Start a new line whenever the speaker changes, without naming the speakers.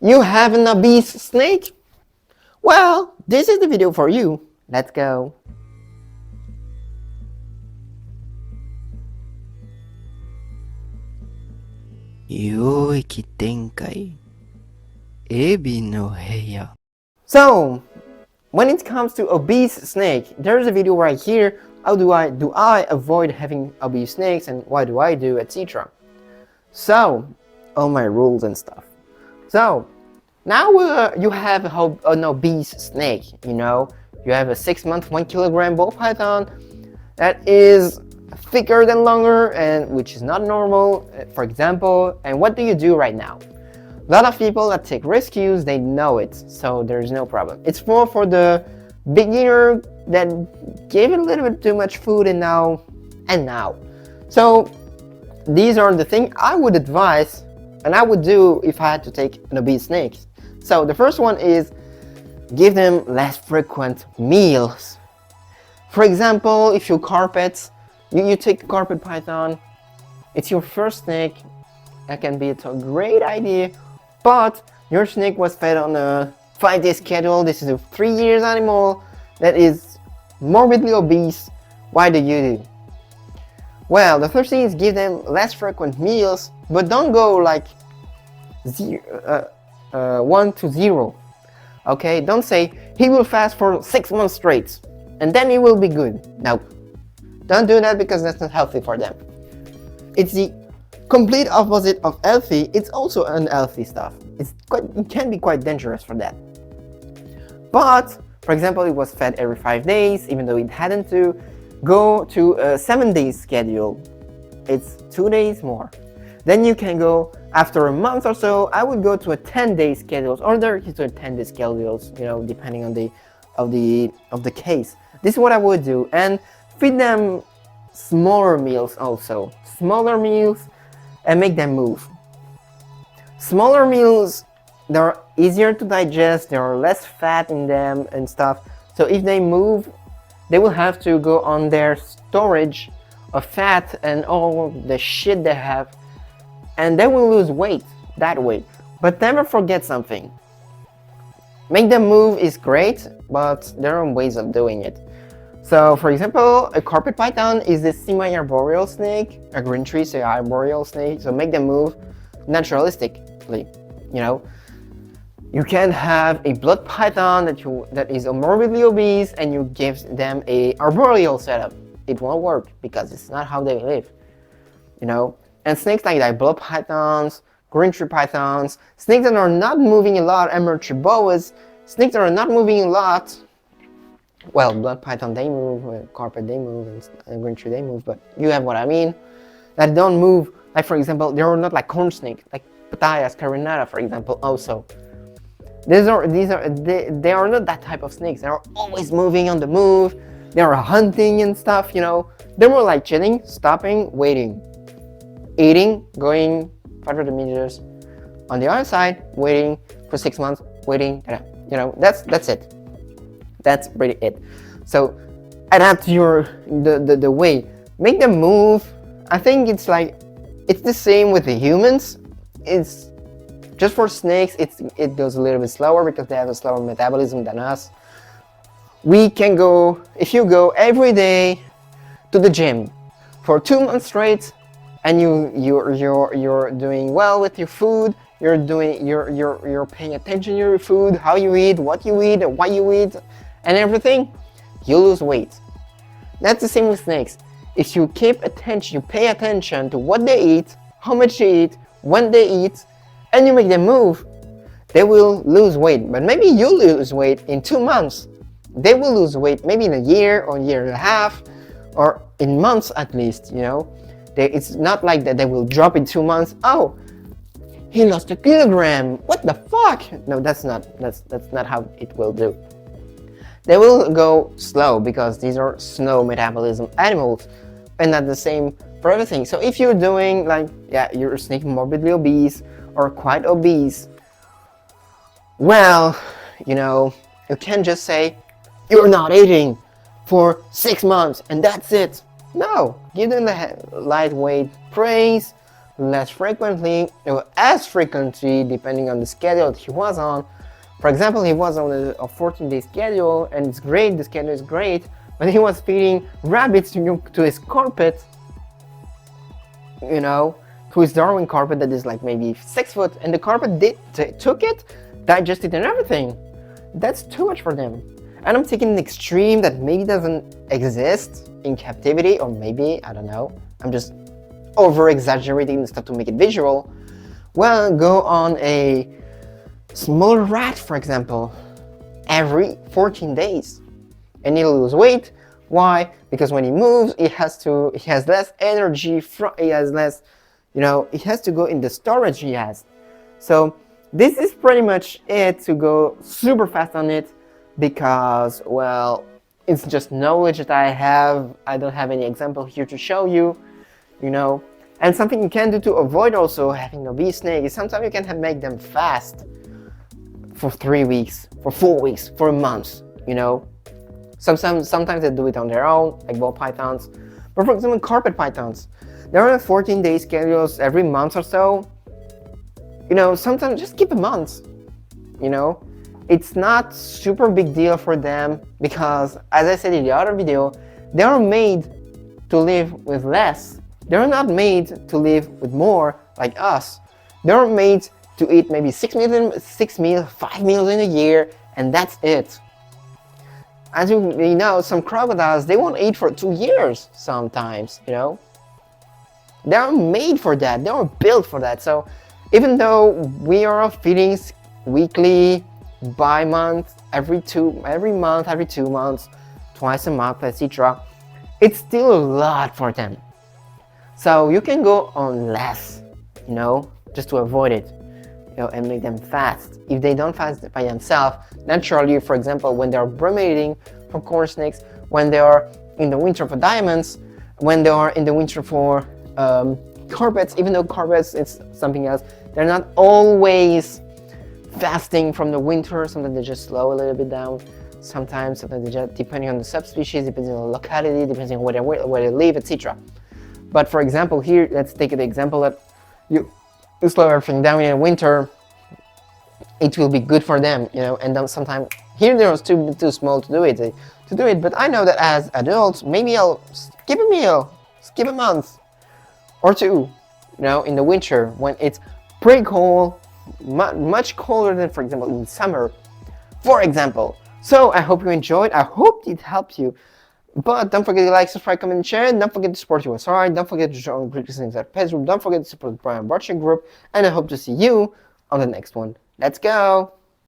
You have an obese snake? Well, this is the video for you. Let's go.
Yoiki Tenkai Ebi no Heya.
So, when it comes to obese snake, there's a video right here. How do I avoid having obese snakes and what do I do, etc. So, all my rules and stuff. So, now you have an obese snake, you know. You have a 6-month, 1 kilogram ball python that is thicker than longer and which is not normal, for example. And what do you do right now? A lot of people that take rescues, they know it, so there's no problem. It's more for the beginner that gave it a little bit too much food and now. So these are the things I would advise and I would do if I had to take an obese snake. So the first one is give them less frequent meals. For example, if you carpet, you take a carpet python, it's your first snake, that can be a great idea, but your snake was fed on a 5-day schedule. This is a 3 years animal that is morbidly obese. What do? Well, the first thing is give them less frequent meals, but don't go like 1 to 0. Okay, don't say he will fast for 6 months straight and then he will be good. No, don't do that because that's not healthy for them. It's the complete opposite of healthy. It's also unhealthy stuff. It can be quite dangerous for that. But for example, it was fed every 5 days, even though it hadn't to go to a 7-day schedule. It's 2 days more. Then you can go after a month or so. I would go to a 10-day schedules or to a 10-day schedules, you know, depending on the case. This is what I would do, and feed them smaller meals also. Smaller meals and make them move. Smaller meals, they're easier to digest, there are less fat in them and stuff. So if they move, they will have to go on their storage of fat and all the shit they have, and they will lose weight that way. But never forget something. Make them move is great, but there are ways of doing it. So for example, a carpet python is a semi-arboreal snake, a green tree is an arboreal snake, so make them move naturalistically, you know. You can have a blood python that is morbidly obese and you give them a arboreal setup. It won't work because it's not how they live, you know. And snakes like that, blood pythons, green tree pythons, snakes that are not moving a lot, emerald boas, snakes that are not moving a lot. Well, blood python they move, carpet they move, and green tree they move, but you have what I mean. That don't move, like for example, they are not like corn snake, like Pattayas carinata, for example. Also, they are not that type of snakes. They are always moving on the move. They are hunting and stuff, you know. They're more like chilling, stopping, waiting, eating, going 500 meters on the other side, waiting for 6 months, waiting. You know, that's it. That's pretty it. So adapt your the way. Make them move. I think it's the same with the humans. It's just for snakes. It goes a little bit slower because they have a slower metabolism than us. We can go, if you go every day to the gym for 2 months straight, and you're doing well with your food. You're paying attention to your food, how you eat, what you eat, and why you eat, and everything, you lose weight. That's the same with snakes. If you keep attention, you pay attention to what they eat, how much they eat, when they eat, and you make them move, they will lose weight. But maybe you lose weight in 2 months. They will lose weight maybe in a year or a year and a half, or in months at least, you know. It's not like that they will drop in 2 months. Oh, he lost 1 kilogram. What the fuck? No, that's not how it will do. They will go slow because these are slow metabolism animals, and not the same for everything. So if you're doing you're a snake morbidly obese or quite obese, well, you know, you can't just say you're not eating for 6 months and that's it. No, give them the lightweight praise, less frequently, or as frequently, depending on the schedule that he was on. For example, he was on a 14-day schedule, and it's great, the schedule is great, but he was feeding rabbits to his carpet, you know, to his Darwin carpet that is like maybe 6 foot, and the carpet took it, digested and everything. That's too much for them. And I'm taking an extreme that maybe doesn't exist in captivity, or maybe, I don't know, I'm just over-exaggerating the stuff to make it visual. Well, go on a small rat, for example, every 14 days. And he'll lose weight. Why? Because when he moves, he has less energy, he has less, you know, he has to go in the storage he has. So this is pretty much it, to go super fast on it, because, well, it's just knowledge that I have. I don't have any example here to show you, you know. And something you can do to avoid also having obese snake is sometimes you can make them fast for 3 weeks, for 4 weeks, for a month, you know. Sometimes they do it on their own, like ball pythons. But for example, carpet pythons, they're on 14-day schedules every month or so. You know, sometimes just keep a month, you know. It's not super big deal for them because, as I said in the other video, they are made to live with less. They're not made to live with more like us. They're made to eat maybe 5 meals in a year, and that's it. As you know, some crocodiles, they won't eat for 2 years sometimes, you know. They're made for that. They were built for that. So even though we are feeding weekly, by month, every 2 months, twice a month, etc., it's still a lot for them. So you can go on less, you know, just to avoid it, you know, and make them fast. If they don't fast by themselves, naturally, for example, when they're brominating for corn snakes, when they are in the winter for diamonds, when they are in the winter for carpets, even though carpets it's something else, they're not always fasting from the winter. Sometimes they just slow a little bit down. Sometimes they just, depending on the subspecies, depending on the locality, depending on where they live, etc. But for example, here, let's take the example that you slow everything down in the winter. It will be good for them, you know. And then sometimes here they're too small to do it. But I know that as adults, maybe I'll skip a meal, skip a month or 2, you know, in the winter when it's pretty cold. Much colder than, for example, in summer, for example. So I hope you enjoyed. I hope it helped you. But don't forget to like, subscribe, comment, and share. Don't forget to support USR. Don't forget to join Greek Listening at Pets Group. Don't forget to support the Brian Watching Group. And I hope to see you on the next one. Let's go!